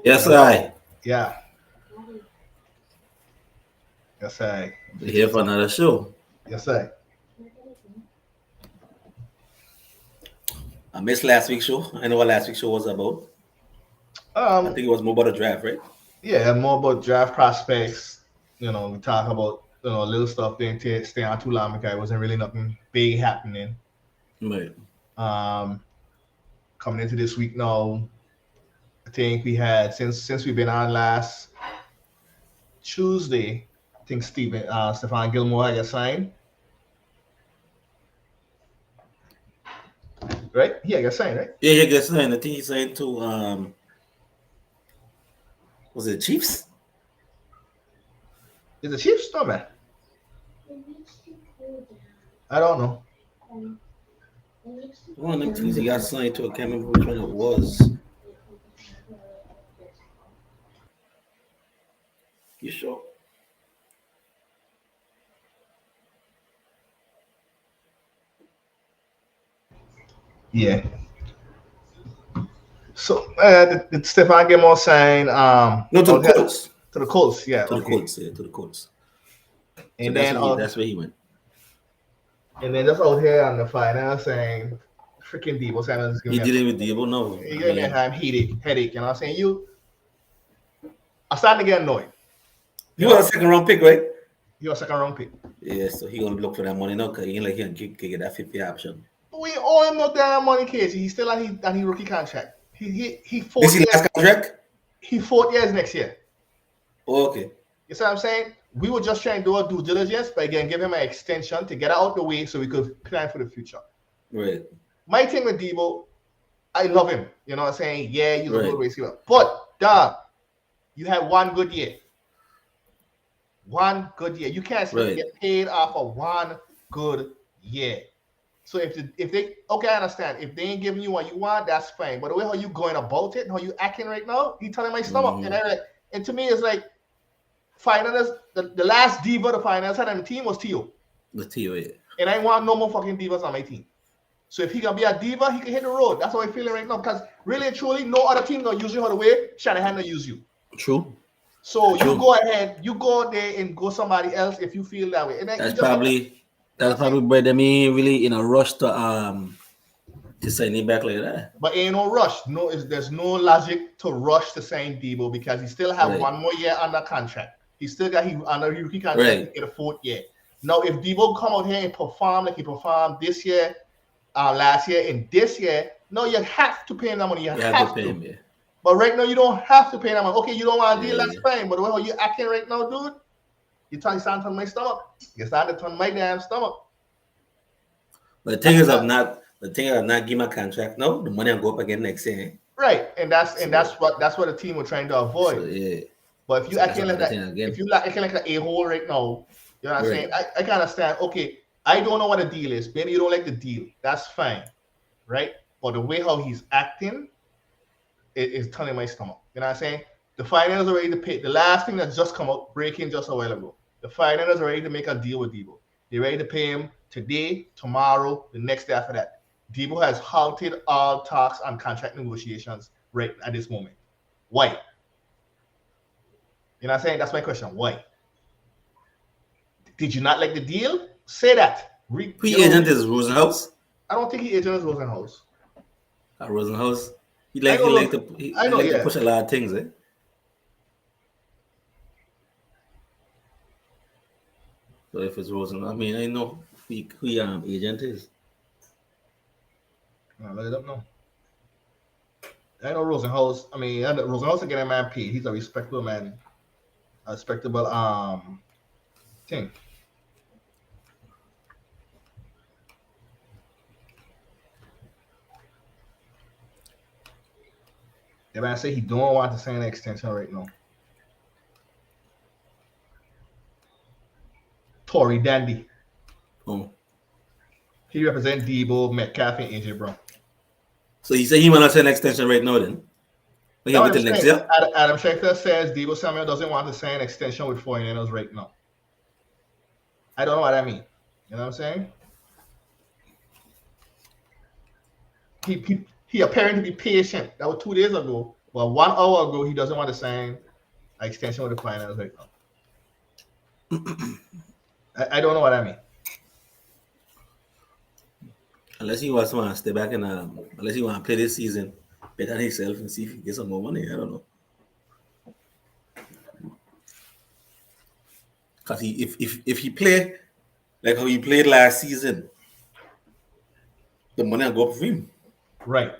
Yes, Hello. I. Yeah. Yes, I. We're here for another show. Yes, I. I missed last week's show. I know what last week's show was about. I Um. think it was more about the draft, right? Yeah. More about draft prospects. We talk about little stuff. Didn't stay on too long because it wasn't really nothing big happening. Right. Um. Coming into this week now, I think we had since we've been on last Tuesday. I think Stefan Gilmore got signed. Right? Yeah, got signed. Right? Yeah, yeah, guess signed. I think he signed to was it Chiefs? Is the Chiefs? No man. I don't know. One of them teams he got signed to. I can't remember which one it was. You sure? Yeah. So did Stefan Gilmore sign No, to the out here Colts. to the Colts? Yeah, To the okay. Colts, yeah, to the Colts. So And then that's where he went. just out here on the final saying freaking Deebo Samuel is giving He me dealing with Deebo now. I a mean, time headache. You know what I'm saying? I'm starting to get annoyed. he You was a know, second round pick, right? you're a second round pick. Yeah, so he gonna look for that money now because he ain't like he can get that 50 option. We owe him no damn money, Casey. He's still on his rookie contract. He This fourth is year. last contract? He 4 years next year. Oh, okay. You see what I'm saying? We were just trying to do our due diligence by again give him an extension to get out the way so we could plan for the future. Right. My thing with Deebo, I love him. You know what I'm saying? Yeah, he's a Right. good receiver. But, dog, you had one good year. One good year. You can't Right. get paid off of one good year. So if they okay, I understand. If they ain't giving you what you want, that's fine. But the way how you going about it, how you acting right now, he telling my stomach. Mm-hmm. And to me, it's like finals. The last diva the finals had on the team was Tio. The TO, yeah. And I want no more fucking divas on my team. So if he can be a diva, he can hit the road. That's how I'm feeling right now. Because really and truly, no other team gonna use you how the way Shanahan gonna use you. True. So True. you go ahead, you go there and go somebody else if you feel that way. And then That's you just probably why they ain't really in a rush to sign him back like that. but ain't no rush. There's no logic to rush to sign Deebo because he still have Right. one more year under contract. He still got he under rookie contract Right. in the fourth year. Now, if Deebo come out here and perform like he performed this year, last year, and this year, no, you have to pay him that money. You have to pay to. him, yeah. But right now, you don't have to pay that money. Okay, you don't want to deal, Yeah, that's yeah. fine. But the way how you acting right now, dude, you're starting to turn my stomach. You're starting to turn my damn stomach. But the thing is I'm not give my contract now, the money will go up again next year. Eh? Right, and that's So, that's what the team were trying to avoid. so yeah. But if you So that's acting like another that, thing again. if you like acting like an a-hole right now, you know what I'm saying? Right. I can understand. Okay, I don't know what the deal is. Maybe you don't like the deal. That's fine, right? But the way how he's acting, it is turning my stomach. You know what I'm saying? The finals are ready to pay. The last thing that just come out, breaking just a while ago. The finals are ready to make a deal with Deebo. They're ready to pay him today, tomorrow, the next day after that. Deebo has halted all talks and contract negotiations right at this moment. Why? You know what I'm saying? That's my question. Why? Did you not like the deal? Say that. Who agent is Rosenhaus? I don't think he agent is Rosenhaus. Rosenhaus. I know. I He know. like to Yeah. push a lot of things, eh? So if it's Rosenhaus, I mean I know who agent is. Look it up now. I know Rosenhaus. I mean, Rosenhaus is getting a man paid. He's a respectable man. A respectable thing. The man say he don't want to sign an extension right now. Tory Dandy. Oh. He represents Deebo, Metcalf, and AJ Brown. So he said he want to sign an extension right now then? We can wait till next year? Adam Schefter says Deebo Samuel doesn't want to sign an extension with 49ers right now. I don't know what that means. You know what I'm saying? He appearing to be patient. That was 2 days ago. Well, 1 hour ago, he doesn't want to sign an extension with the finals right now. I don't know what I mean. Unless he wants to stay back and unless he want to play this season, bet on himself and see if he gets some more money. I don't know. Because if he play like how he played last season, the money will go up for him. Right.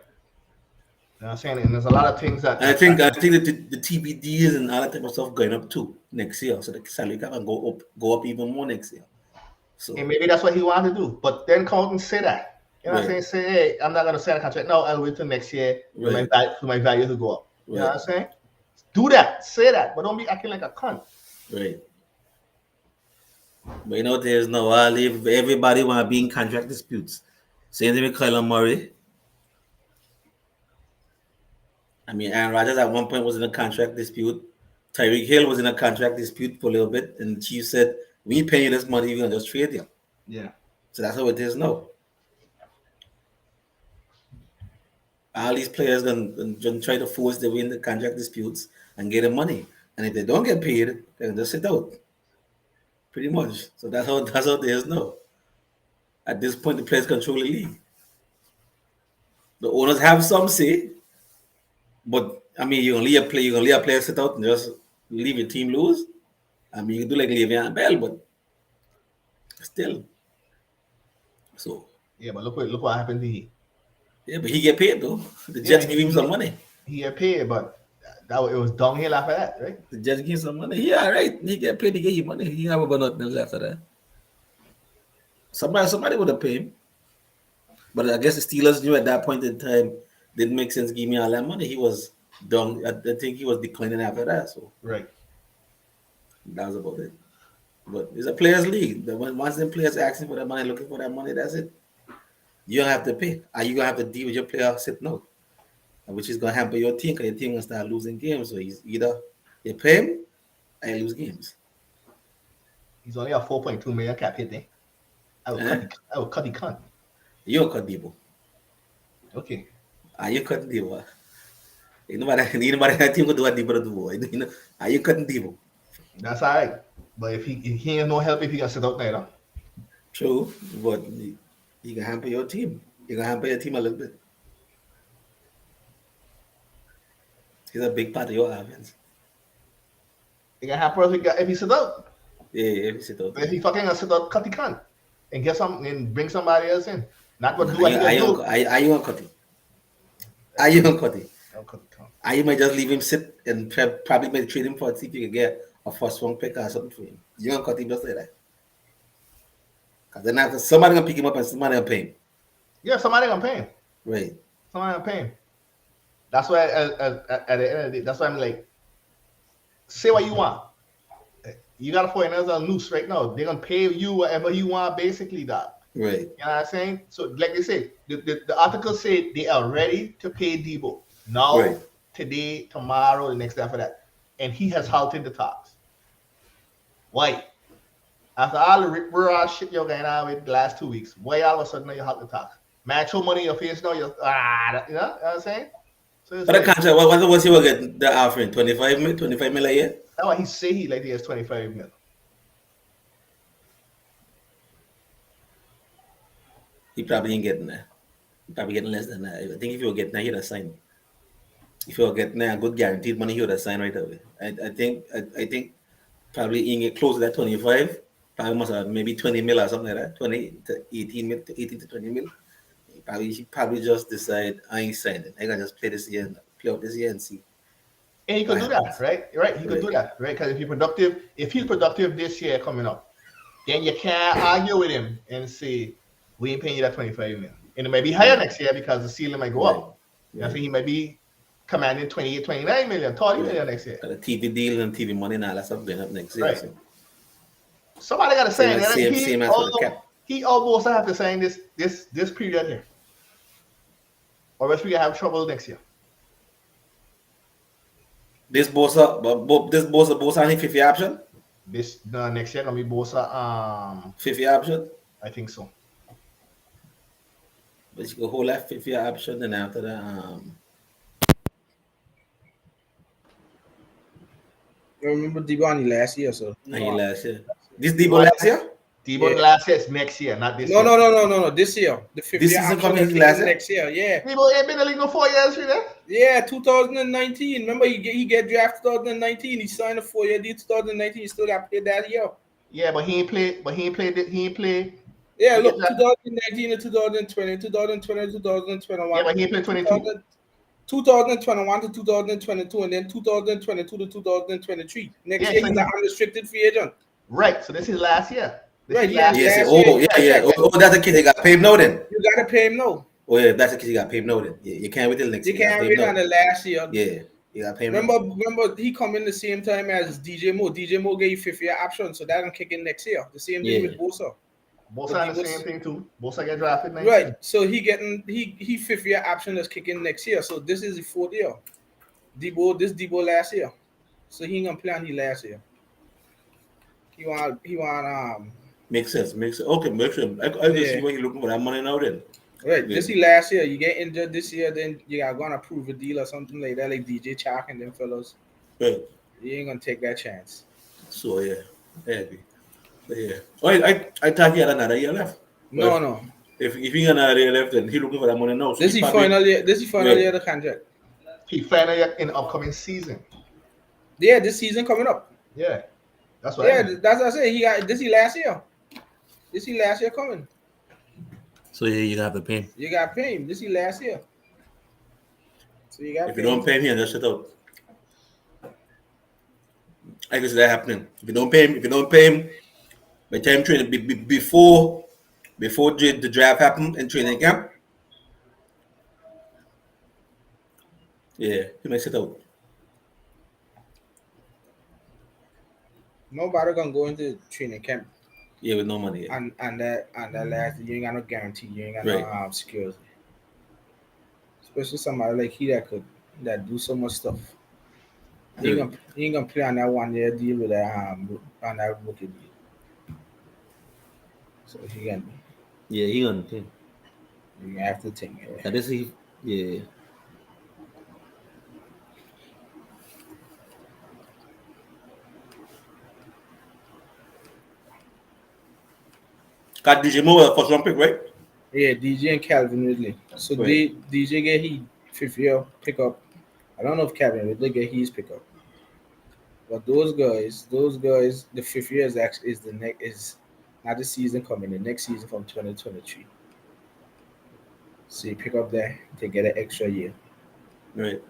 You know what I'm saying? And there's a lot of things that And I that think I factor. think that the TBDs and all that type of stuff going up too next year. So the salary cap can go up even more next year. And So maybe that's what he wanted to do. But then come out and say that. You know what I'm right, saying? Say, hey, I'm not gonna sign a contract. No, I'll wait till next year right, for my value to go up. You know what right, I'm saying? Do that. Say that. But don't be acting like a cunt. right. But you know there's no everybody want to be in contract disputes. Same thing with Kyler Murray. I mean, Aaron Rodgers at one point was in a contract dispute. Tyreek Hill was in a contract dispute for a little bit, and the Chiefs said, "We pay you this money, we're gonna just trade you." Yeah. So that's how it is now. All these players gonna try to force their way into contract disputes and get the money, and if they don't get paid, they can just sit out. Pretty much. So that's how it is now. At this point, the players control the league. The owners have some say, but I mean, you can leave a player sit out and just leave your team lose. I mean, you can do like Le'Veon Bell, but still. So Yeah, but look what happened to he. yeah, but he get paid though. The Yeah, Jets give him some money. he get paid, but it was downhill after that, right? The Jets give him some money. Yeah, right. He get paid. He get you money. He never got nothing else after that. Somebody would have paid him, but I guess the Steelers knew at that point in time didn't make sense. Give me all that money. He was done. I think he was declining after that. So Right. that was about it. But it's a players' league. Once the players asking for that money, looking for that money, that's it. You don't have to pay. Are you gonna have to deal with your player sitting out, which is gonna hamper your team because your team gonna start losing games. So he's either you pay him or you lose games. He's only a 4.2 million cap hit there. Eh? I would cut the cunt. You don't cut Deebo. Okay. Are you cutting Deebo? Nobody that team could do what Deebo do. You know, are you cutting Deebo? That's all right. But if he ain't no help if he can sit out there. True, but you can hamper your team. You can hamper your team a little bit. He's a big part of your offense. He can have if he sit out. Yeah, if you sit out But if there. he fucking sit out, cut the cunt. And get some and bring somebody else in. Not gonna Nah, do what he gonna do. are you gonna cut him? Are you gonna cut him? I'll cut the cunt. Are you might just leave him sit and probably might trade him for see if you can get a first round pick or something for him. You gonna cut him just like that? Because then after somebody gonna pick him up and somebody gonna pay him. Yeah, somebody gonna pay him. Right. Somebody gonna pay him. That's why at the end of the day, that's why I'm like, say what you want. You got to put another noose right now. They're gonna pay you whatever you want, basically, dog. Right. You know what I'm saying? So, like they said, the article said they are ready to pay Deebo now, Right. today, tomorrow, the next day after that, and he has halted the talks. Why? After all the raw shit you're going on with the last 2 weeks, why all of a sudden you halt the talks? Man, throw money in your face now. You know what I'm saying? So it's But the like contract, what was he will get the offering? 25 mil a year? that's why he say he like he has 25 million. He probably ain't getting that. He probably getting less than that. I think if you were getting that, he'd have signed. If you were getting a good guaranteed money, he would have signed right away. I think probably he can get close to that 25. Probably must have maybe 20 mil or something like that. 20 to 18 mil to 18 to 20 mil. He probably just decide I ain't signing. I can just play this year and play out this year and see And he what could do that, happens. right? Right, he could Right. do that, right? Because if he's productive this year coming up, then you can't argue with him and say we ain't paying you that 25 million. And it may be higher Right. next year because the ceiling might go Right. up. You know, so Right. he might be commanding 28, 29 million, 30 Right. million next year. But the TV deal and TV money and all that stuff going up next year. Right. So Somebody got to same sign. as And same as for the cap. he almost have to sign this period here, or else we gonna have trouble next year. Bosa on 50 option. This next year gonna be Bosa. 50 option. I think so. But you can hold that 50 option and after that Remember Deebo on the last year, so And no. he last year. This Debo Right. last year? Debo Yeah. last year is next year, not this No, year. no, no, no, no, no. This year, the fifth This year season option coming is his last kicking year? next year. Yeah, Debo ain't been in the league no 4 years, you know? yeah. 2019. Remember, he get drafted 2019. He signed a 4 year deal. 2019. He still got paid that year. Yeah, but he ain't played. But he ain't played. He ain't played. Yeah, He get look, drafted. 2019 to 2020, 2020 to Yeah, 2021, but he ain't played 22. 2000, 2021 to 2022, and then 2022 to 2023. Next Yeah, year, so he's an he unrestricted free agent. right. So this is last year. This Right, is he on last his Yes. year. last year Oh, of yeah, yeah. contract. Oh, that's the kid that got paid now then. You got to pay him now. Oh, yeah, that's the kid he got paid now then. Yeah, you can't wait till next You year. You got can't paid wait on now. the last year. Yeah, you got paid now. Remember, he come in the same time as DJ Moore. DJ Moore gave you fifth year option, so that don't kick in next year. The same thing with Yeah, Bosa. But Bosa he had the same was thing too. Bosa get drafted right. 19. So he fifth year option is kicking next year. So this is the fourth year. Debo last year. So he ain't gonna play on the last year. He want makes sense. Makes sense. Okay, makes sense. I can see yeah. why you're looking for that money now then. Right. Yeah, This is last year. You get injured this year, then you are gonna prove a deal or something like that, like DJ Chark and them fellows. right. You ain't gonna take that chance. So, yeah, I agree. But, yeah. Oh, I thought he had another year left. But No, no. if he got another year left, then he looking for that money now. So he This is probably, final year. This is final right. year of the contract. He final year in upcoming season. Yeah, this season coming up. Yeah, that's what I Yeah, meant. that's what I say. He got this. He last year. This he last year coming. So, yeah, you have to pay him. You got paid. This he last year. So you got If you don't paid. pay him, he just shut out. I can see that happening. If you don't pay him, by the time training before the draft happened in training camp, yeah, he might sit out. Nobody gonna go into training camp Yeah, with no money. Yeah. and that last. You ain't got no guarantee. You ain't got no Right. security. Especially somebody like he that do so much stuff. Right. You ain't gonna play on that 1 year deal with that on that rookie deal. So Yeah, he on the team. you have to think. Yeah. And this he, yeah. Got DJ Moore first round pick, right? Yeah, DJ and Calvin Ridley. So Right. DJ get he fifth year pickup. I don't know if Calvin Ridley get his pickup, but those guys, the fifth year is actually is the next is not the season coming, the next season from 2023. So you pick up there to get an extra year. Right.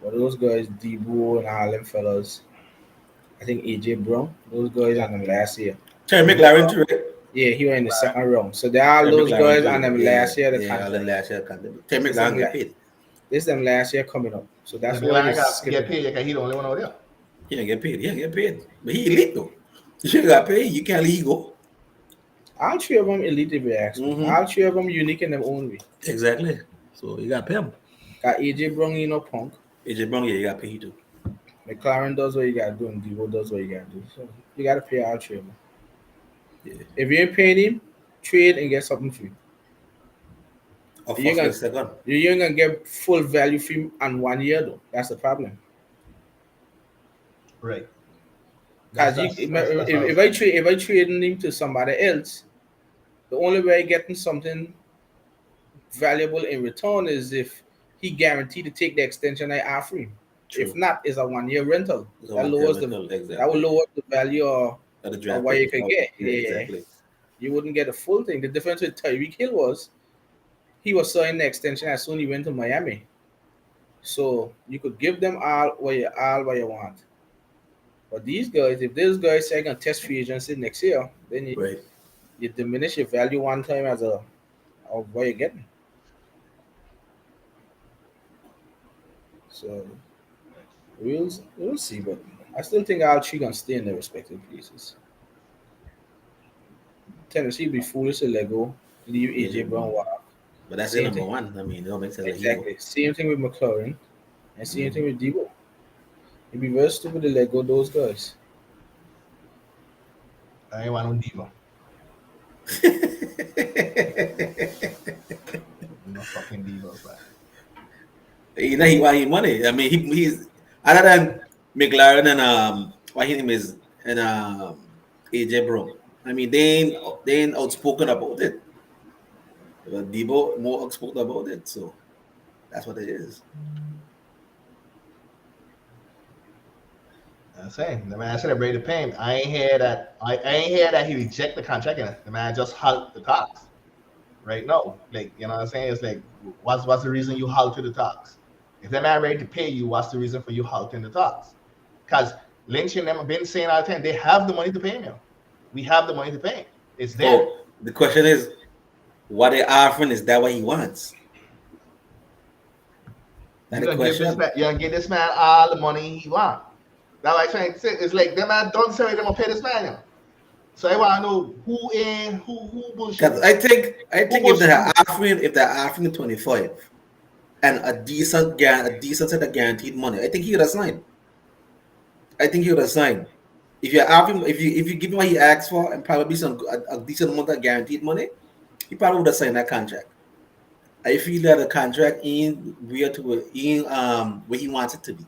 But those guys, Deebo and all them fellas, I think AJ Brown, those guys Yeah, on them last year. Terry McLaren too, right? Yeah, he went in the second round. So they are Terry those McLaren guys too. on them Yeah, last year of the yeah. All in contract. last year, Terry This them McLaren get la- paid. this them last year coming up. So yeah. that's why McLaren they're got get skipping. paid because he the only one out there. He didn't get paid. He didn't get paid. But he elite though. You should got paid. You can't let you go. All three of them elite if you ask me. Mm-hmm. All three of them unique in their own way. Exactly. So you got paid him. Got AJ Brown, punk. AJ Brown, yeah, you got paid too. McLaren does what you gotta do, and Devo does what you gotta do. So you gotta pay all three of them. Yeah. If you ain't paying him, trade and get something free. Or You ain't first gonna and second. you ain't gonna get full value for him on 1 year though. That's the problem. Right. Cause That's what I was if I saying. trade him to somebody else, the only way getting something valuable in return is if he guaranteed to take the extension I offer him. If True. not, it's a 1 year rental. It's a That one term lowers the rental. that will Exactly. lower the value At the of draft what pick. you could get. Yeah, Yeah. exactly. You wouldn't get a full thing. The difference with Tyreek Hill was he was signing the extension as soon as he went to Miami. So you could give them all what you want. But these guys, if these guys say gonna test free agency next year, then Right. you diminish your value one time as a of what you're getting. So we'll see, but I still think all three gonna stay in their respective places. Tennessee be foolish to let go, leave AJ Yeah. Brown walk. But that's the Same number thing. one. I mean, it don't make sense like he go. Exactly. Same thing with McLaurin and same Mm-hmm. thing with Deebo. It'd be very stupid to let go those guys. I ain't want no diva. No fucking divas, man. You know he want his money. I mean, he's other than McLaren what his name is, and AJ Brown. I mean, they ain't outspoken about it. But Deebo more outspoken about it, so that's what it is. I'm saying the man celebrated the payment. I ain't hear that. I ain't hear that he reject the contract. And the man just halt the talks right now. Like you know what I'm saying? It's like what's the reason you halted the talks? If the man ready to pay you, what's the reason for you halting the talks? Because Lynch and them have been saying all the time they have the money to pay him. We have the money to pay him. It's there. So the question is, what they offering is that what he wants? That You the gonna give this question. man, you gonna give this man all the money he want. That's what I'm trying to say. It's like them man don't say them gonna pay this man. You know? So I want to know who in who Because bullshit. I think Who bullshit who? if they're offering 25 and a decent set of guaranteed money, I think he would have signed. I think he would have signed. If you give him what he asked for and probably a decent amount of guaranteed money, he probably would have signed that contract. I feel that the contract in where to in where he wants it to be.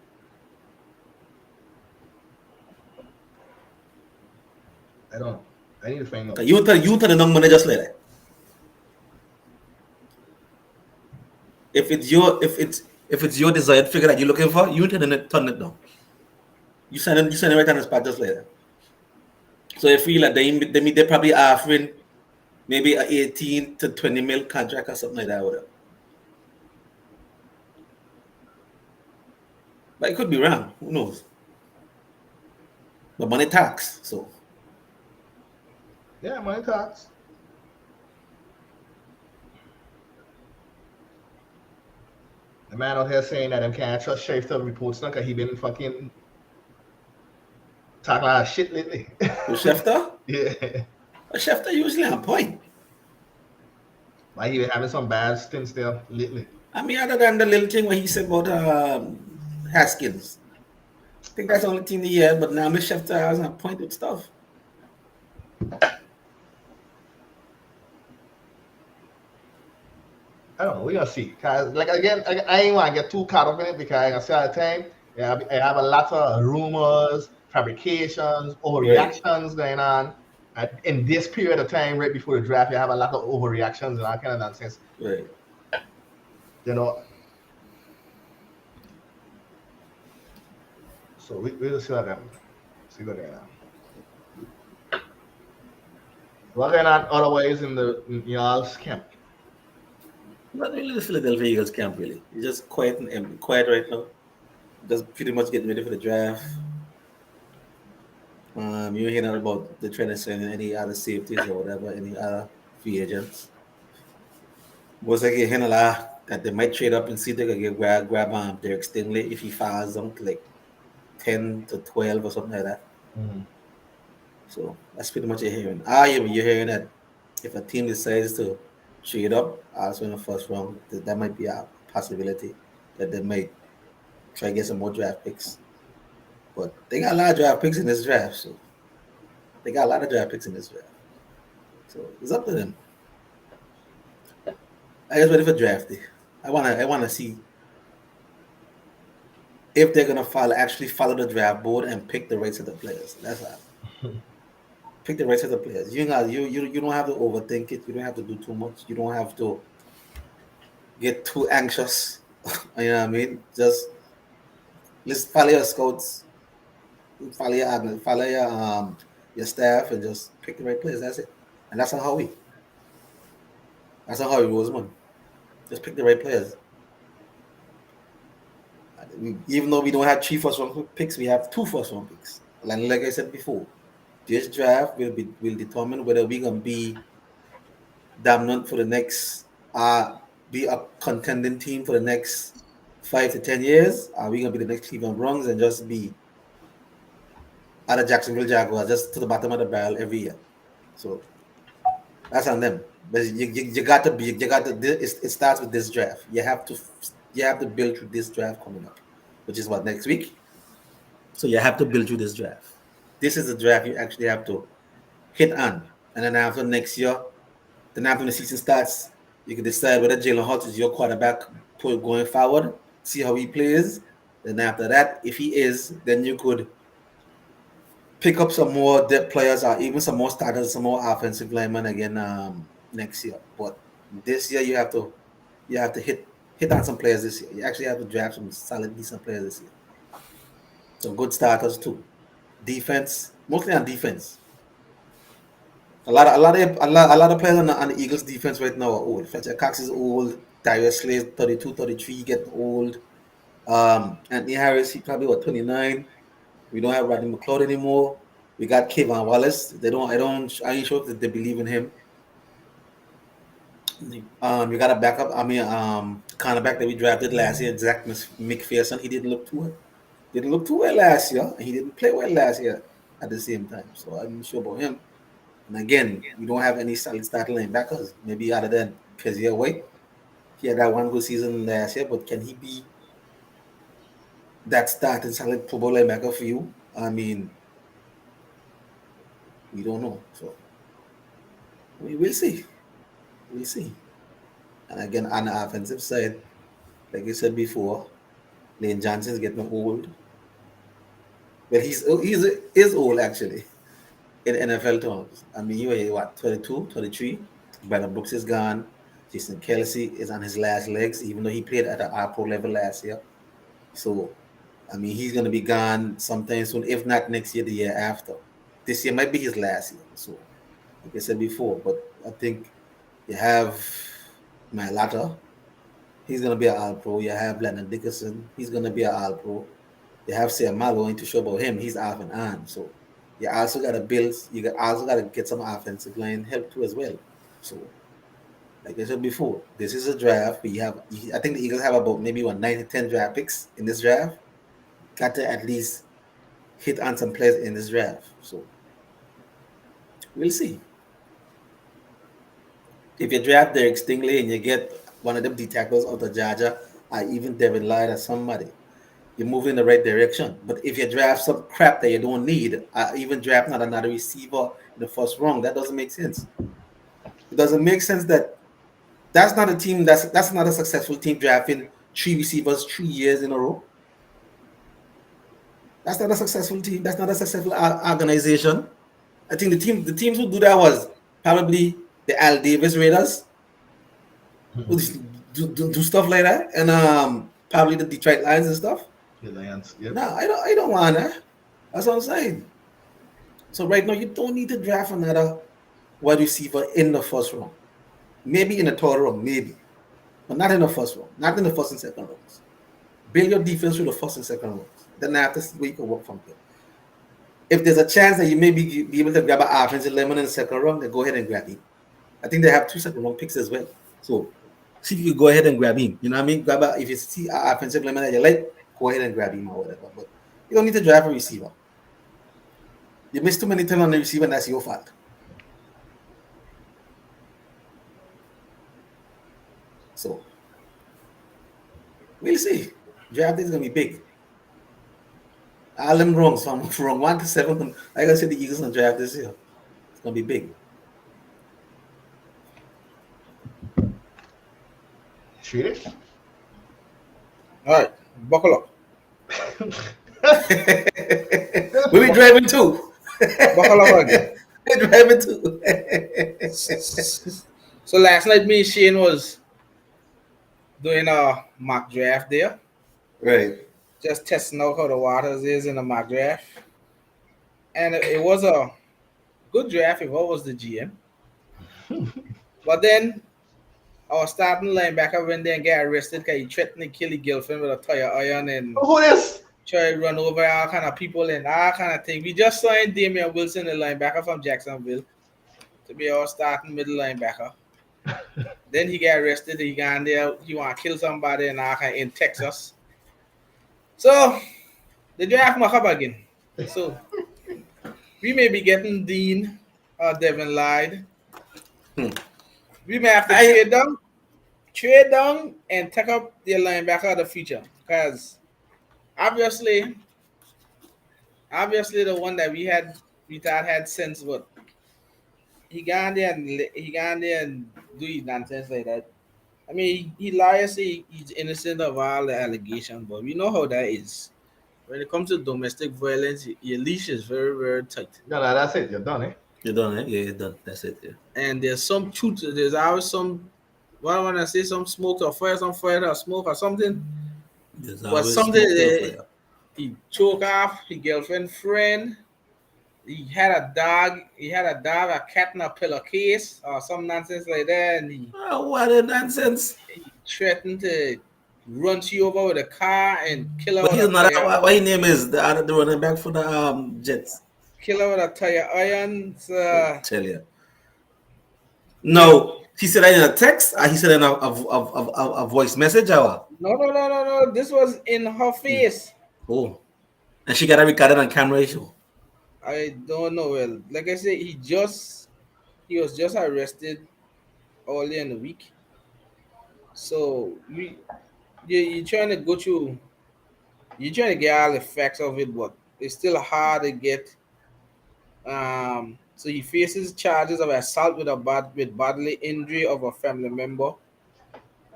I don't know. I need to find out. 'Cause you tell the young money just like that. If it's your desired figure that you're looking for, you turn it down. You send it right on the spot just like that. So I feel like they probably offering maybe a 18 to 20 mil contract or something like that, whatever. But it could be wrong. Who knows? But money tax. So Yeah, money talks. The man out here saying that them can't trust Sheriff to reports now because he been fucking talking a lot of shit lately. who Schefter? Yeah. Schefter usually on point. Why he been having some bad stints there lately. I mean, other than the little thing what he said about Haskins. I think that's the only thing he had, but now Miss Schefter has on point with stuff. I don't know. We gonna see. Cause like again, I ain't want to get too caught up in it because I see all the time. Yeah, I have a lot of rumors, fabrications, Right. overreactions going on. In this period of time, right before the draft, you have a lot of overreactions and all kind of nonsense. Right. You know. So we'll see what happens. See what going on. What going on otherwise in y'all's camp? Not really the Philadelphia Eagles camp really. It's just quiet and empty. Quiet right now. Just pretty much getting ready for the draft. You hear nothing about the trying to sign any other safeties or whatever, any other free agents. Was like hearing a lot that they might trade up and see if they can get grab Derek Stingley if he falls down to like 10 to 12 or something like that. Mm. So that's pretty much you're hearing. You're hearing that if a team decides to trade up, also in the first round, that might be a possibility that they might try to get some more draft picks. But they got a lot of draft picks in this draft, so they got a lot of draft picks in this draft. So it's up to them. I just ready for draft day. I wanna see if they're gonna follow the draft board and pick the right set of players. That's all. Pick the right set of players. You don't have to overthink it. You don't have to do too much. You don't have to get too anxious. You know what I mean? Just let's follow your scouts, follow your staff, and just pick the right players. That's it. And that's how we goes, man. Just pick the right players. Even though we don't have three first round picks, we have two first round picks. Like I said before, this draft will determine whether we're gonna be dominant for the next be a contending team for the next 5 to 10 years. Are we gonna be the next Cleveland Browns and just be at a Jacksonville Jaguars just to the bottom of the barrel every year? So that's on them. But you got to be you got to it starts with this draft. You have to build through this draft coming up, which is what next week. So you have to build through this draft. This is the draft you actually have to hit on, and then after next year, then after the season starts, you can decide whether Jalen Hurts is your quarterback going forward. See how he plays. Then after that, if he is, then you could pick up some more depth players or even some more starters, some more offensive linemen again next year. But this year you have to hit on some players this year. You actually have to draft some solid, decent players this year. Some good starters too. Defense, mostly on defense. A lot of players on the Eagles defense right now are old. Fletcher Cox is old. Darius Slay 32, 33, getting old. Anthony Harris, he probably 29. We don't have Rodney McLeod anymore. We got Kayvon Wallace. I ain't sure if they believe in him. We got a backup. Cornerback that we drafted last year, Zach McPherson. He didn't look too well last year. And he didn't play well last year at the same time. So I'm not sure about him. And again, we don't have any solid starting linebackers. Maybe other than Kazir White. He had that one good season last year, but can he be that starting solid Pro Bowl linebacker for you? I mean, we don't know. So we will see. We'll see. And again, on the offensive side, like you said before, Lane Johnson's getting old. Well, he's is old actually in NFL terms. I mean, you are what 22, 23. Brandon Brooks is gone. Jason Kelsey is on his last legs, even though he played at the pro level last year. So, I mean, he's going to be gone sometime soon, if not next year, the year after. This year might be his last year. So, like I said before, but I think you have my latter. He's going to be an All Pro. You have Lennon Dickerson. He's going to be an All Pro. You have Sam Malo, ain't too sure about him. He's off and on. So you also got to build, also got to get some offensive line help too as well. So, like I said before, this is a draft. I think the Eagles have about maybe 9 to 10 draft picks in this draft. Got to at least hit on some players in this draft. So we'll see. If you draft Derek Stingley and you get one of them D tackles out of Georgia, or even Devin Lloyd or somebody, you're moving in the right direction. But if you draft some crap that you don't need, even draft not another receiver in the first round, that doesn't make sense. It doesn't make sense that's not a team that's not a successful team drafting 3 receivers 3 years in a row. That's not a successful team. That's not a successful organization. I think the teams who do that was probably the Al Davis Raiders who do stuff like that, and probably the Detroit Lions and stuff. The Lions. Yep. No, I don't want that. That's what I'm saying. So right now you don't need to draft another wide receiver in the first round. Maybe in the third round, maybe, but not in the first round. Not in the first and second rounds. Build your defense through the first and second rounds. Then after we can work from there. If there's a chance that you may be able to grab an offensive lineman in the second round, then go ahead and grab him. I think they have 2 second round picks as well. So see if you go ahead and grab him. You know what I mean? If you see an offensive lineman that you like, go ahead and grab him or whatever. But you don't need to draft a receiver. You missed too many times on the receiver, and that's your fault. So we'll see. Draft is gonna be big. All them wrongs from 1 to 7. Like I said, the Eagles gonna draft this year. It's gonna be big. Treat it. All right, buckle up. Where we driving to? Buckle up again. We're driving to. So last night, me and Shane was doing a mock draft there, Right. just testing out how the waters is in a mock draft, and it was a good draft if I was the GM. But then our starting linebacker went there and got arrested because he threatened to kill his girlfriend with a tire iron and Who this? try to run over all kind of people and all kind of thing. We just signed Damian Wilson, the linebacker from Jacksonville, to be our starting middle linebacker. Then he got arrested. He got in there. He want to kill somebody and all kind in Texas. So the draft mark up again. So we may be getting Dean or Devin Lloyd. Hmm. We may have to trade down and take up the linebacker of the future because obviously the one that we thought had sense, but he got there and do his nonsense like that. I mean, he lies, he's innocent of all the allegations, but we know how that is. when it comes to domestic violence, your leash is very, very tight. No, no, that's it. You're done, eh? You done it? Yeah, you done. That's it. Yeah. And there's some truth. There's always some. What I want to say, some smoke or fire, some fire or smoke or something. There's But always something smoke to the fire. he choke off his girlfriend friend. He had a dog. He had a dog, a cat in a pillowcase or some nonsense like that, and Oh, what a nonsense! he threatened to run you over with a car and kill her But with he's a not. tire. What his name is? The running back for the Jets. Kill her with a tire iron. I tell you. But No, he said that in a text. Or he said in a voice message. Or no. This was in her face. oh, and she got a recorded on camera issue. I don't know. Well, like I said, he was just arrested early in the week. So you trying to go through. You're trying to get all the facts of it, but it's still hard to get. So he faces charges of assault with bodily injury of a family member.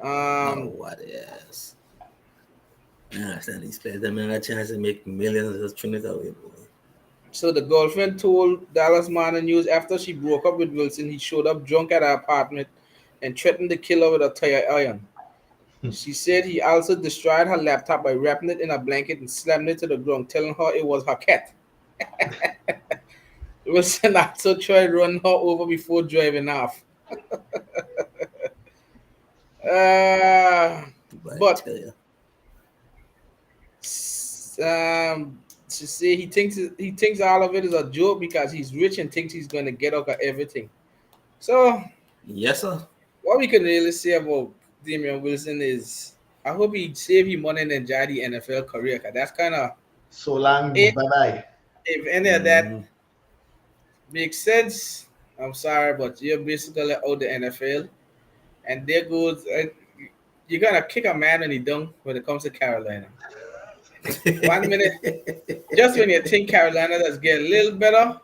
No, Um, what is? I understand these players. They have a chance to make millions just throwing it away, boy. so the girlfriend told Dallas Morning News after she broke up with Wilson, he showed up drunk at her apartment and threatened to kill her with a tire iron. She said he also destroyed her laptop by wrapping it in a blanket and slamming it to the ground, telling her it was her cat. Wilson also tried running her over before driving off. Uh, But I but tell you, she say he thinks all of it is a joke because he's rich and thinks he's going to get out of everything. So yes, sir. what we can really say about Damian Wilson is I hope he save his money and enjoy the NFL career. Cause that's kind of So long, it. bye bye. If any of that Mm, makes sense, I'm sorry, but you're basically out the NFL. And there goes you're gonna kick a man when he done when it comes to Carolina. 1 minute, just when you think Carolina does get a little better,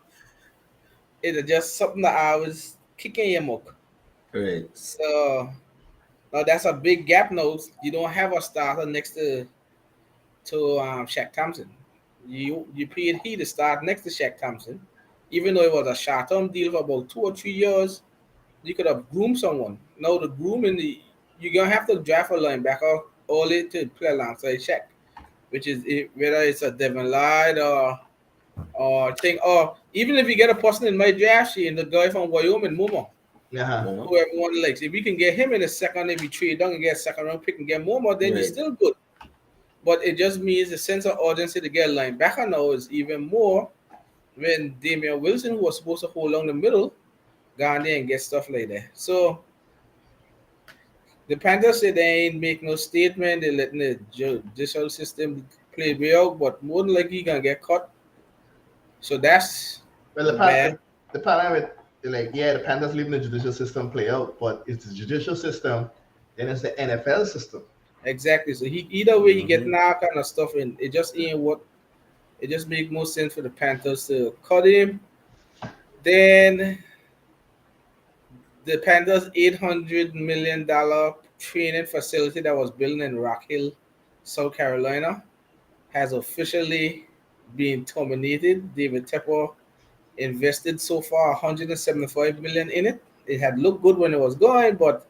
it's just something that I was kicking your muck. right. So now that's a big gap now. You don't have a starter next to Shaq Thompson. You paid he to start next to Shaq Thompson, even though it was a short term deal for about 2 or 3 years. You could have groomed someone. Now the grooming, you're gonna have to draft a linebacker early to play alongside Shaq, which is whether it's a Devin Lloyd or thing, or even if you get a person in my draft sheet, the guy from Wyoming, Momo, Uh-huh. More. who everyone likes. If we can get him in the second, if we trade down and get a second round pick and get Momo, then you're Right. still good. But it just means the sense of urgency to get a linebacker now is even more when Damian Wilson, who was supposed to hold on the middle, gone there and get stuff like that. So the Panthers say they ain't make no statement. They're letting the judicial system play way out, but more than likely gonna get caught. So that's Well, the bad. the Pan with like yeah, the Panthers leaving the judicial system play out, but it's the judicial system, then it's the NFL system. Exactly. So he either way he Mm-hmm. getting all kind of stuff in. It just ain't what it just make more sense for the Panthers to cut him. Then the Panthers $800 million training facility that was built in Rock Hill, South Carolina, has officially been terminated. David Tepper invested so far 175 million in it. It had looked good when it was going, but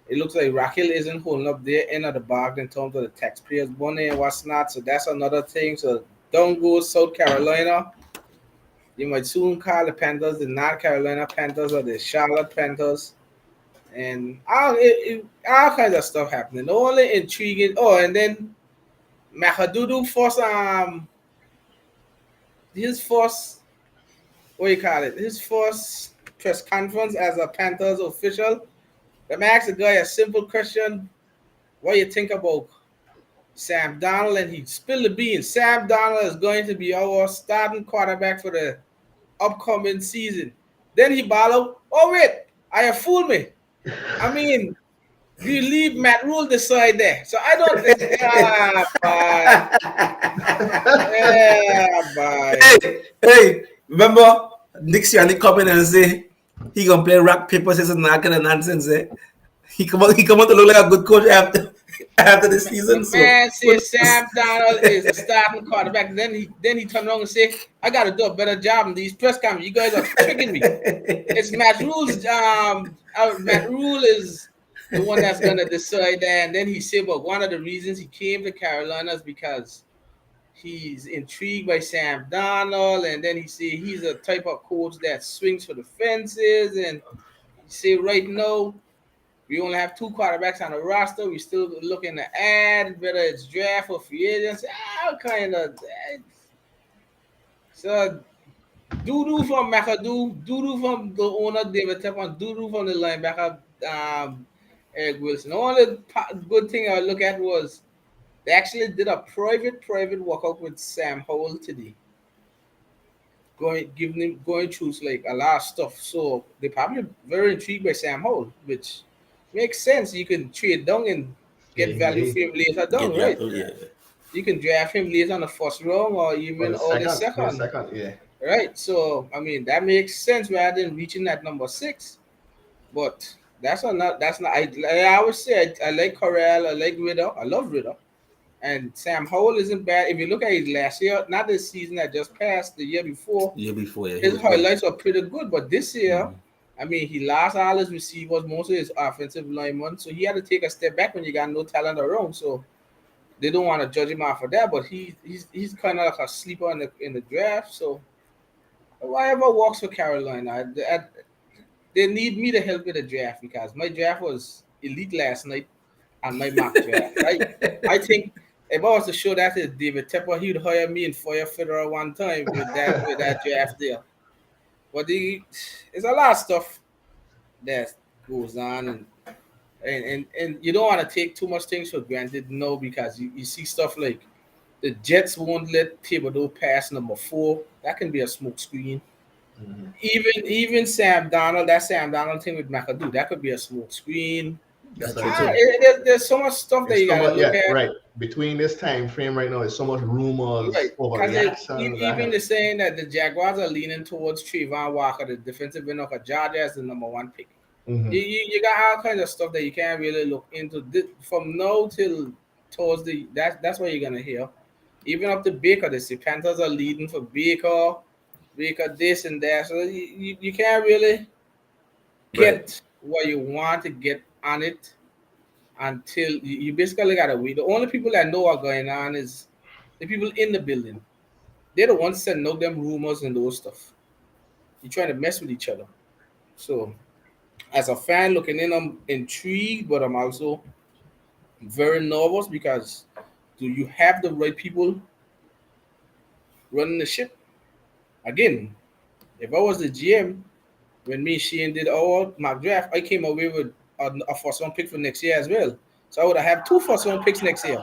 it looks like Rock Hill isn't holding up their end of the bargain in terms of the taxpayers' money and what's not. So that's another thing. So don't go South Carolina. You might soon call the Panthers the North Carolina Panthers or the Charlotte Panthers. And all kinds of stuff happening. The only intriguing. Oh, and then Mahadudu forced his first what do you call it? His first press conference as a Panthers official. Let me ask the guy a simple question. What do you think about Sam Donald? And he spilled the beans. Sam Donald is going to be our starting quarterback for the upcoming season. Then he ball out, oh wait, I have fooled me. I mean, we leave Matt Rule decide there. So I don't think bye. Yeah, bye. Hey, remember next year they come in and say he gonna play rock paper scissors and that kind of nonsense. Eh? He come out to look like a good coach after. after the The season. So man who says Sam Donald is a starting quarterback. Then he turned around and say, "I got to do a better job in these press conferences. You guys are tricking me. It's Matt Rule's. Matt Rule is the one that's gonna decide that." And then he said, "But one of the reasons he came to Carolina is because he's intrigued by Sam Donald." And then he said he's a type of coach that swings for the fences. And he said, "Right now, we only have two quarterbacks on the roster. We're still looking to add, whether it's draft or free agents." Kind of. So, doo from McAdoo, doo from the owner, David Tepon, doo from the linebacker, Eric Wilson. The only good thing I look at was they actually did a private workout with Sam Howell today, going through like a lot of stuff. So they probably very intrigued by Sam Howell, which makes sense. You can trade down and Yeah, get value for him later down, get right? drafted, yeah. You can draft him later on the first round or or even the early second, maybe second, second, yeah. right? So I mean that makes sense rather than reaching that number six. But that's not. I would say I like Corral, I like Ritter, I love Ritter. And Sam Howell isn't bad. If you look at his last year, not this season that just passed, the year before, Year before, yeah, he his was good. highlights are pretty good. But this year, Mhm. I mean, he lost all his receivers, most of his offensive linemen. So he had to take a step back when you got no talent around. So they don't want to judge him off for that. But he's kind of like a sleeper in the draft. So whatever works for Carolina, they need me to help with the draft because my draft was elite last night and my mock draft. I think if I was to show that to David Tepper, he'd hire me and fire Federer one time with that draft there. But it's a lot of stuff that goes on, and you don't want to take too much things for granted, no, because you see stuff like the Jets won't let Thibodeau pass number four. That can be a smoke screen. Mhm. Even Sam Donald, that Sam Donald thing with McAdoo, that could be a smoke screen. That's true Precisely. too. There's so much stuff that It's you so gotta much, look yeah, at. right. Between this time frame right now, it's so much Right. rumors, Because overreactions. I even have. the saying that the Jaguars are leaning towards Trayvon Walker, the defensive end of Georgia, as the number one pick. Hmm. You got all kinds of stuff that you can't really look into. From now till towards that's what you're gonna hear. Even up to Baker, they say Panthers are leading for Baker this and that. So you can't really Right. get what you want to get on it until you basically gotta wait. The only people that know what's going on is the people in the building. They're the ones sending out them rumors and those stuff. You're trying to mess with each other. So as a fan looking in, I'm intrigued, but I'm also very nervous because do you have the right people running the ship? Again, if I was the GM when me and Shane did our mock draft, I came away with a first round pick for next year as well. So I would have had two first round picks next year.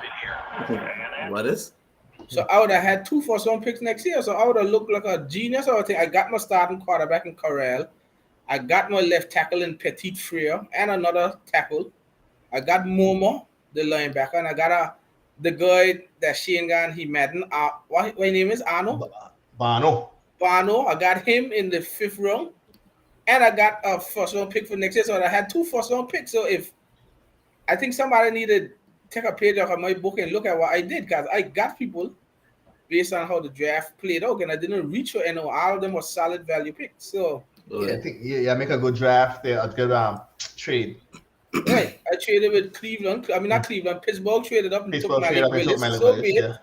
What is? So I would have had two first round picks next year. So I would have looked like a genius. I would think I got my starting quarterback in Corral. I got my left tackle in Petit Frere and another tackle. I got Momo, the linebacker, and I got the guy that Shane got he Madden. What his name is Arno. Bano. Bano. I got him in the fifth round. And I got a first round pick for next year. So I had two first round picks. So if I think somebody needed to take a page out of my book and look at what I did because I got people based on how the draft played out, and I didn't reach for any. All of them were solid value picks. So Yeah, I Okay. think yeah, make a good draft there, a good trade. right, I traded with Cleveland. I mean not Cleveland, Pittsburgh traded up and took Baseball trade Malik up and took Willis. Malik So be Willis. it. Yeah.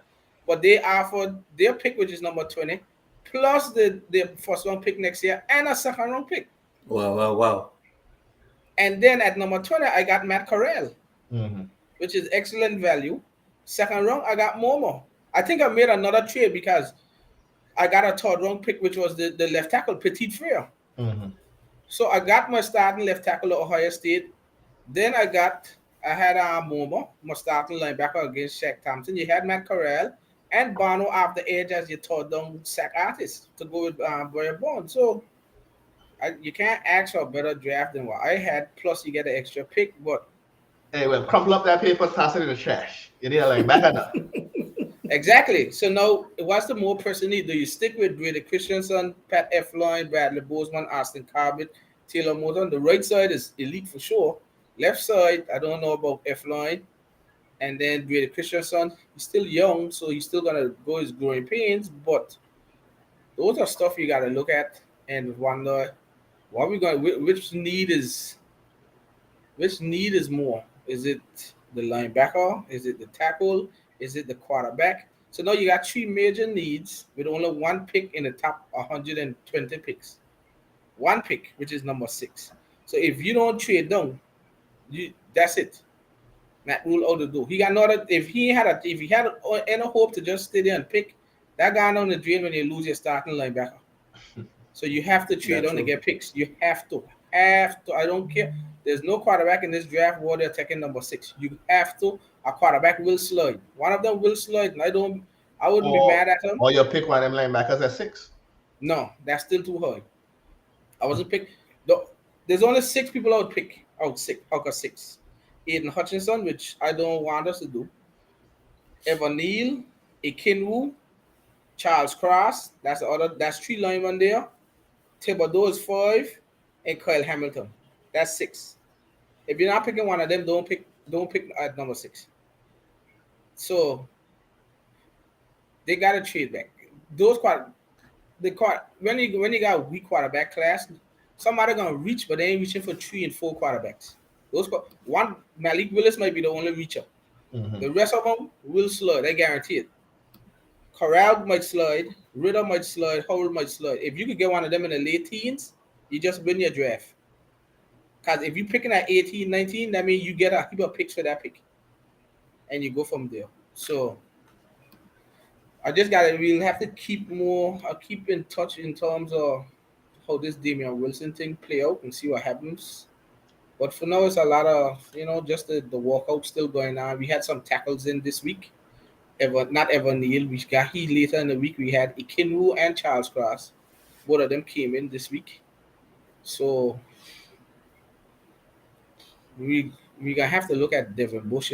But they offered their pick, which is number 20, plus the first round pick next year and a second round pick. Wow, wow, wow. And then at number 20, I got Matt Corral, Hmm. which is excellent value. Second round, I got Momo. I think I made another trade because I got a third round pick, which was the left tackle, Petit Frere. Hmm. So I got my starting left tackle at Ohio State. Then I had Momo, my starting linebacker against Shaq Thompson. You had Matt Corral and Bono off the edge as your third down sack artist to go with Brian Bourne. So you can't ask for a better draft than what I had. Plus, you get an extra pick. But Hey, well, crumple up that paper, toss it in the trash. You need a linebacker now. exactly. So now, what's the more person need? Do you stick with Brady Christensen, Pat Eflin, Bradley Bozeman, Austin Corbett, Taylor Moton? The right side is elite for sure. Left side, I don't know about Eflin. And then with Christensen, he's still young, so he's still gonna go his growing pains. But those are stuff you gotta look at and wonder what we going which need is more. Is it the linebacker? Is it the tackle? Is it the quarterback? So now you got three major needs with only one pick in the top 120 picks. One pick, which is number six. So if you don't trade down, that's it. Matt Rule out the door. He got another. If he had any hope to just stay there and pick, that guy on the drain when you lose your starting linebacker. So you have to trade That's on to true. get picks. You have to. I don't care. There's no quarterback in this draft where they're taking number six. You have to. A quarterback will slide. One of them will slide. And I don't. I wouldn't be Or mad at him. or you pick one of them linebackers at 6. No, that's still too high. I wasn't pick. No, there's only six people I would pick out of six. Aiden Hutchinson, which I don't want us to do. Evan Neal, Ikinwu, Charles Cross. That's the other. That's three linemen there. Thibodeau is five, and Kyle Hamilton. That's six. If you're not picking one of them, don't pick at number six. So they got to trade back. Those when you got a weak quarterback class, somebody gonna reach, but they ain't reaching for three and four quarterbacks. One Malik Willis might be the only reacher. Mm-hmm. The rest of them will slide. I guarantee it. Corral might slide, Ritter might slide, Howell might slide. If you could get one of them in the late teens, you just win your draft. Because if you're picking at 18, 19, that means you get a heap of picks for that pick. And you go from there. So we'll have to keep in touch in terms of how this Damian Wilson thing play out and see what happens. But for now, it's a lot of, just the walkout still going on. We had some tackles in this week. Not Evan Neal. We got he later in the week. We had Ikinwu and Charles Cross. Both of them came in this week. So we gonna have to look at Devin Bush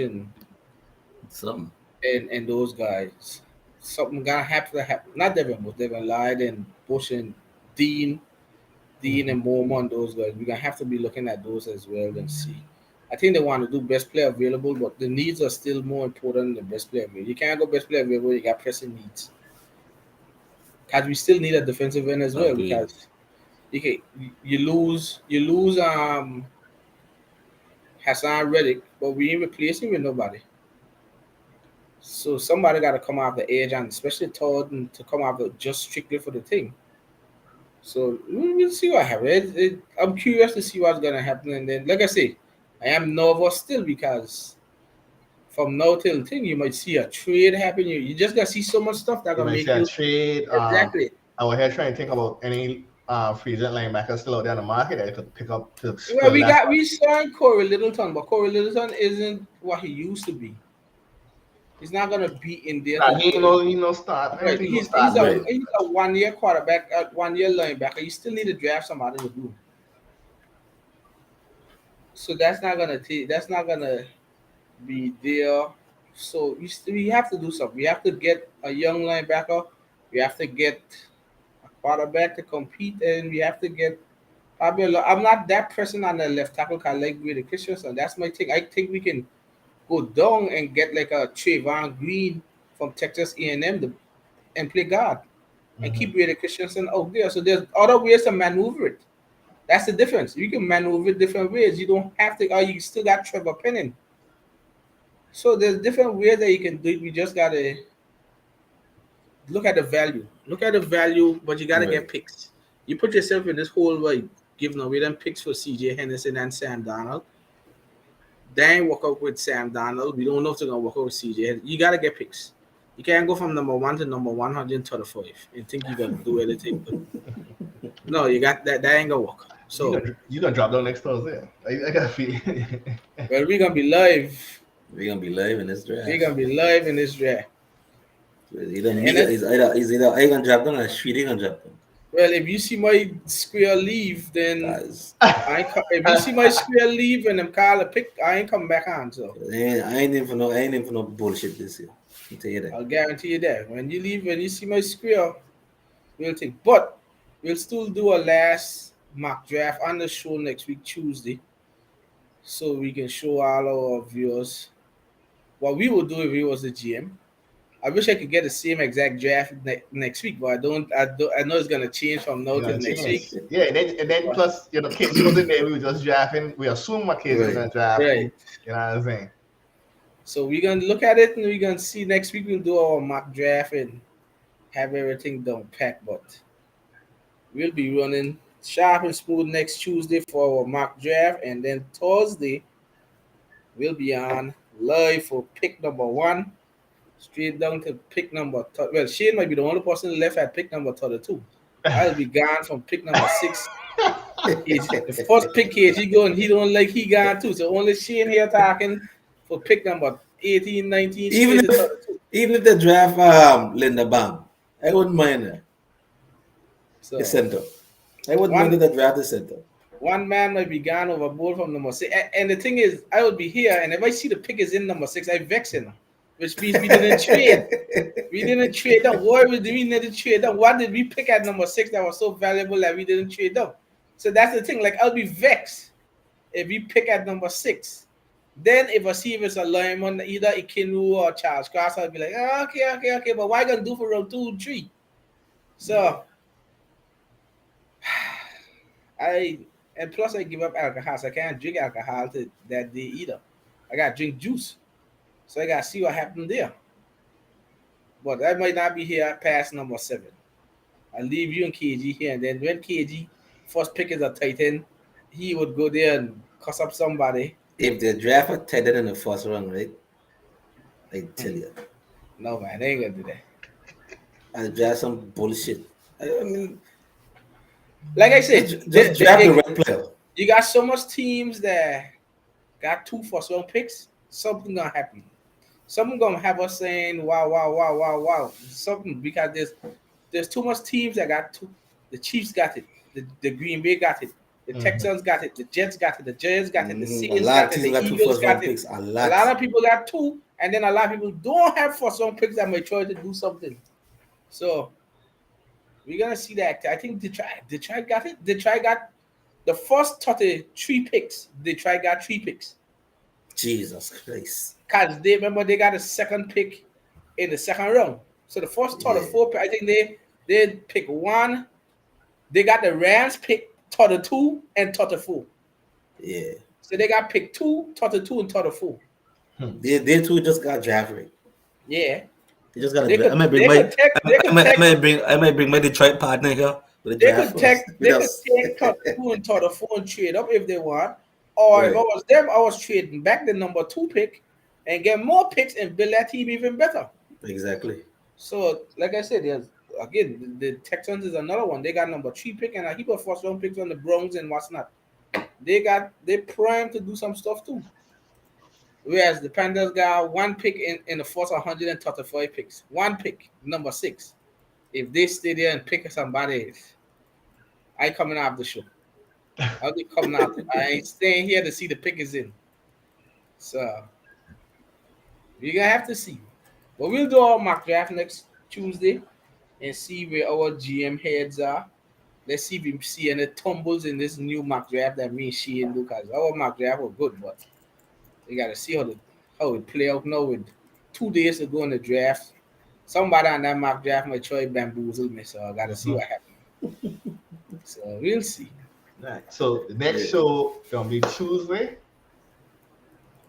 Some. and those guys. Something gonna have to happen. Not Devin Bush, Devin Lloyd and Bush and Dean, Dean Mm-hmm. and Mormon, those guys. We're gonna have to be looking at those as well and see. I think they want to do best player available, but the needs are still more important than best player available. You can't go best player available, you got pressing needs. Because we still need a defensive end as well Agreed. because you lose Hassan Reddick, but we ain't replacing with nobody. So somebody got to come off the edge, and especially Todd to come off just strictly for the thing. So we'll see what happens. I'm curious to see what's gonna happen, and then, like I say, I am nervous still because from now till thing, you might see a trade happen. You just gotta see so much stuff that You gonna might see make a you trade. exactly. I was here trying to think about any free agent linebackers still out there in the market that I could pick up to Well, fill that. we signed Corey Littleton, but Corey Littleton isn't what he used to be. He's not gonna be in there Nah, to he ain't do. no, he no start. I don't Right. think he'll He's start a nothing. Right. he's a 1 year quarterback, 1 year linebacker. You still need to draft somebody to do. So that's not gonna be there. So we have to do something. We have to get a young linebacker. We have to get a quarterback to compete, and we have to get probably a lot. I'm not that person on the left tackle. I like with the Christensen. That's my thing. I think we can go down and get like a Trayvon Green from Texas A&M and play guard and Mm-hmm. keep Brady Christensen out there. So there's other ways to maneuver it. That's the difference. You can maneuver it different ways. You don't have to. Oh, you still got Trevor Penning. So there's different ways that you can do it. We just gotta look at the value. Look at the value, but you gotta Right. get picks. You put yourself in this hole by giving away them picks for CJ Henderson and Sam Donald. They ain't work out with Sam Donald. We don't know if they're gonna work out with CJ. You gotta get picks. You can't go from number one to number 135 and think you're gonna do anything. But no, you got that. That ain't gonna work. So, You gonna drop down next Thursday? I got a feeling. well, we're gonna be live. We're gonna be live in this We're draft. gonna be live in this draft. Either me, And it, is either I gonna drop them or Sweetie gonna drop them. well, if you see my square leave, then Guys, if you see my square leave and them call a pick, I ain't coming back on. So I ain't in for no bullshit this year. I tell you that. I'll guarantee you that when you leave, when you see my square, we'll take. But we'll still do a last mock draft on the show next week Tuesday, so we can show all our viewers what we would do if we was the GM. I wish I could get the same exact draft next week, but I don't. I know it's gonna change from now You till know, next week. change. Yeah, and then But, plus, KG was in there. We were just drafting. We assume my kids were Right. gonna draft right. too. You know what I'm saying? So we're gonna look at it and we're gonna see next week. We'll do our mock draft and have everything done packed. But we'll be running sharp and smooth next Tuesday for our mock draft, and then Thursday we'll be on live for pick number one, straight down to pick number. Well, Shane might be the only person left at pick number 32. I'll be gone from pick number 6. The first pick here, he going, he don't like he gone too. So only Shane here talking for pick number 18, 19, Even straight to if 32. even if they draft Linda Bam, I wouldn't mind her. The So center. I wouldn't mind one if they draft the center. one man might be gone overboard from number 6. And the thing is, I would be here, and if I see the pick is in number 6, I vex him, which means we didn't trade. We didn't trade them. Why did we need to trade them? What did we pick at number 6 that was so valuable that we didn't trade them? So that's the thing. Like, I'll be vexed if we pick at number 6. Then if I see if it's a lineman, either Ikinu or Charles Cross, I'll be like, oh, okay. But what I gonna do for round 2 and 3? So and plus I give up alcohol, so I can't drink alcohol that day either. I gotta drink juice. So I gotta see what happened there. But I might not be here past number 7. I'll leave you and KG here, and then when KG first pick is a tight end, he would go there and cuss up somebody. If they draft a tight end in the first round, right? I tell you, No man, they ain't gonna do that. I draft some bullshit. I mean, Like I said, just draft the right player. you got so much teams that got 2 first round picks. Something gonna happen. Something gonna have us saying wow. Something because there's too much teams that got 2. The Chiefs got it. The Green Bay got it. The Texans got it. The Jets got it. The Giants got it. The A Saints lot got of it. teams The got 2 Eagles first round got it. picks. A A lot. lot of people got 2, and then a lot of people don't have first round picks that might try to do something. So we're gonna see that. I think Detroit got it. Detroit got the first 33 picks. Detroit got 3 picks. Jesus Christ. Cause they remember they got a second pick in the second round. So the first Yeah. 34 pick, I think they pick 1. They got the Rams pick 32 and 34. Yeah. So they got pick 2, 32, and 34. They too just got drafted. Yeah. They just got They to. I could might bring they my. could take they could I might bring my Detroit partner here with the they draft could take first. they With could us. take 32 and 34 and trade up if they want. Or if I Right. was them, I was trading back the number 2 pick and get more picks and build that team even better. Exactly. So, like I said, there's again the Texans is another one. They got number 3 pick and a heap of first round picks on the Browns and what's not. They primed to do some stuff too. Whereas the Panthers got 1 pick in the first 135 picks. 1 pick, number 6. If they stay there and pick somebody, I coming off the show. I'll be coming out. I ain't staying here to see the pick is in. So we're gonna have to see. But we'll do our mock draft next Tuesday and see where our GM heads are. Let's see if we see any tumbles in this new mock draft that me and Shane do, because our mock draft was good, but we gotta see how it play out now with 2 days to go in the draft. Somebody on that mock draft might try to bamboozle me, so I gotta see what happens. So we'll see. Right. So the next show gonna be Tuesday,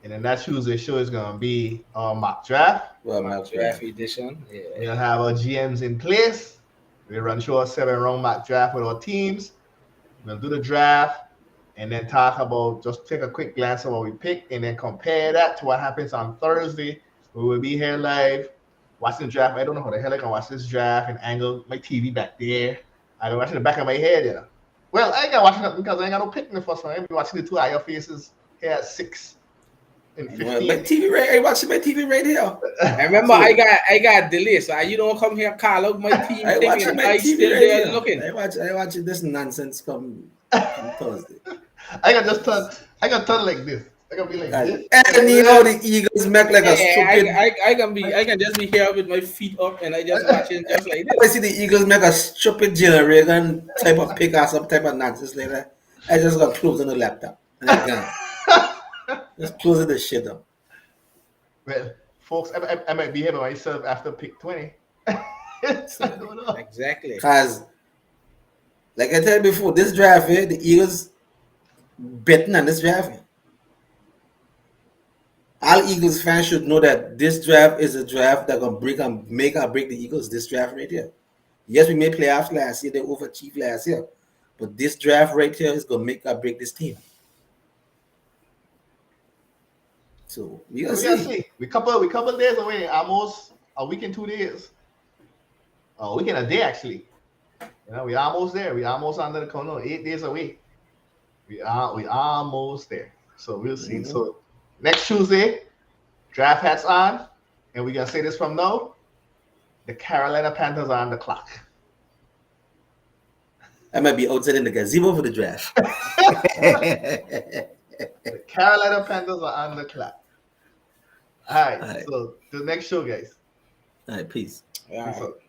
and then that Tuesday show is gonna be our mock draft. Well, Mock draft edition. Yeah. We'll have our GMs in place. We'll run through our 7-round mock draft with our teams. We'll do the draft and then talk about, just take a quick glance at what we picked and then compare that to what happens on Thursday. We will be here live watching the draft. I don't know how the hell I can watch this draft and angle my TV back there. I can watch it in the back of my head, you know. Well, I ain't got watching it because I ain't got no pick in the first one. I'm watching the 2 eye faces here at 6 and 15. my TV right. I watching my TV right here. I remember I got delay, so you don't come here call out my team I watching thinking my I TV still right there here. looking. I watching this nonsense come Thursday. I got turn like this. I got to be like this. And you know the Eagles make like a stupid. I can just be here with my feet up and I just watching just like I this. see the Eagles make a stupid Jalen Reagan type of pick or some type of nonsense like that. I just got close on the laptop and I gone. Just closing the shit up. Well, folks, I might be here by myself after pick 20. I So, don't know. Exactly. cause like I said before, this draft here, the Eagles betting on this draft. All Eagles fans should know that this draft is a draft that gonna break and make or break the Eagles. This draft right here. Yes, we made playoffs last year. They overachieved last year, but this draft right here is gonna make or break this team. So we So gonna we gotta see. see. We couple days away, almost a week and 2 days. A week and a day actually. We almost there. We almost under the corner. 8 days away. We almost there. So we'll see. Mhm. So next Tuesday, draft hats on, and we're gonna say this from now. The Carolina Panthers are on the clock. I might be outside in the gazebo for the draft. The Carolina Panthers are on the clock. All right. All right, So the next show, guys. all right, peace. All Peace right. out.